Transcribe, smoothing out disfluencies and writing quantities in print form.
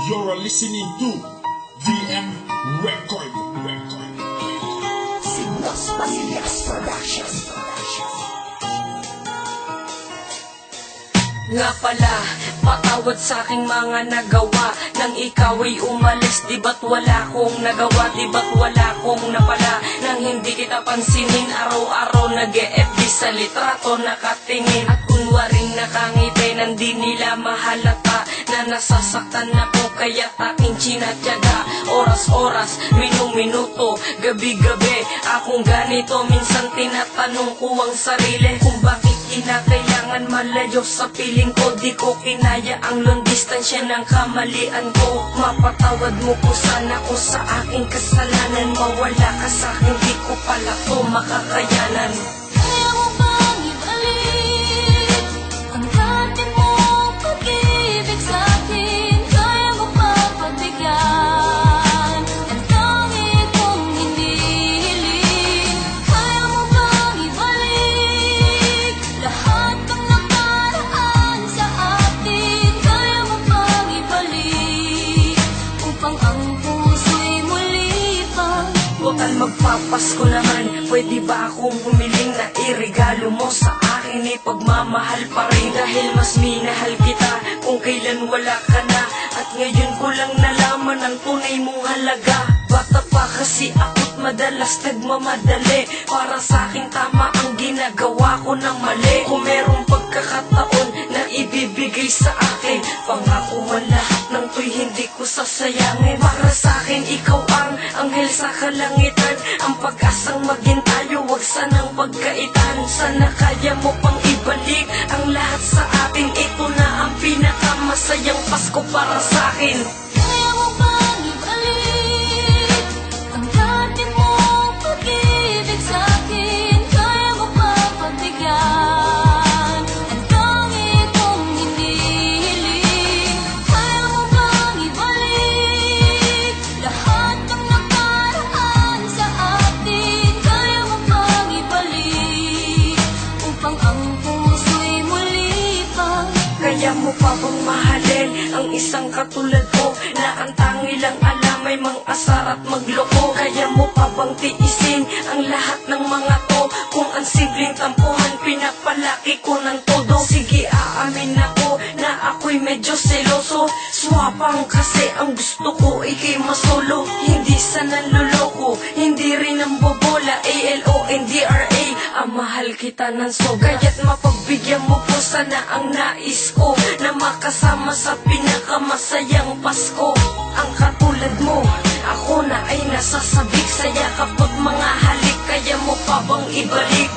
You're listening to VM Record. Signos Basillas Production. Nga pala, patawad sa aking mga nagawa nang ikaw ay umalis. Di ba't wala kong nagawa, di ba't wala kong napala nang hindi kita pansinin. Araw-araw nag-e-FB sa litrato nakatingin, at kunwaring nakangiti nang di nila mahalata na nasasaktan ako, kaya't aking chinatyaga. Oras-oras, minuto, gabi-gabi akong ganito. Minsan tinatanong ko ang sarili kung bakit kinakailangan malayo sa piling ko. Di ko kinaya ang long distansya ng kamalian ko. Mapatawad mo ko sana ko sa aking kasalanan. Mawala ka sa akin, di ko pala to makakayanan. Kaya mo bang ibalik ang dati mong pag-ibig sa'kin? Kaya mo bang pagbigyan ang tangi kong hinihiling? Kaya mo bang ibalik lahat ng nakaraan sa atin? Kaya mo bang ibalik upang ang puso'y muli pang Total magpapasko naman, pwede ba akong humiling na irregalo mo sa akin ay pagmamahal pa rin? Dahil mas minahal kita kung kailan wala ka na, at ngayon ko lang nalaman ang tunay mong halaga. Bata pa kasi ako't madalas nagmamadali, para sa akin tama ang ginagawa ko ng mali. Kung merong pagkakataon na ibibigay sa akin, pangako mo lahat ng to'y hindi ko sasayangin. Para sa akin ikaw ang anghel sa kalangitan, ang pag-asang maging tayo, wag sanang pagkaitan. Sana kaya mo pang ibalik ang lahat sa atin. Ito na ang pinakamasayang Pasko para sa akin. Kaya mo bang ibalik ang dati mong pag-ibig sa'kin? Kaya mo bang pagbigyan ang tangi kong hinihiling? Kaya mo bang ibalik lahat ng nakaraan sa atin? Kaya mo bang ibalik upang ang puso'y muli pang Kaya mo pa bang mahalin ang isang katulad ko, na ang tangi lang alam ay mang-asar at magloko? Kaya mo pa bang tiisin ang lahat ng mga to, kung ang simpleng tampuhan pinapalaki ko ng todo? Sige, aamin ako na ako'y medyo seloso, swapang kasi ang gusto ko ikay masolo. Hindi sa nanloloko, hindi rin ang bobola, ALONDRA, ang mahal kita ng so. Kaya't mapagbigyan mo po sana ang nais ko, na makasama sa pinakamasayang Pasko. Ang katulad mo, ako na ay nasasabik sa yakap at mga halik. Kaya mo pa bang ibalik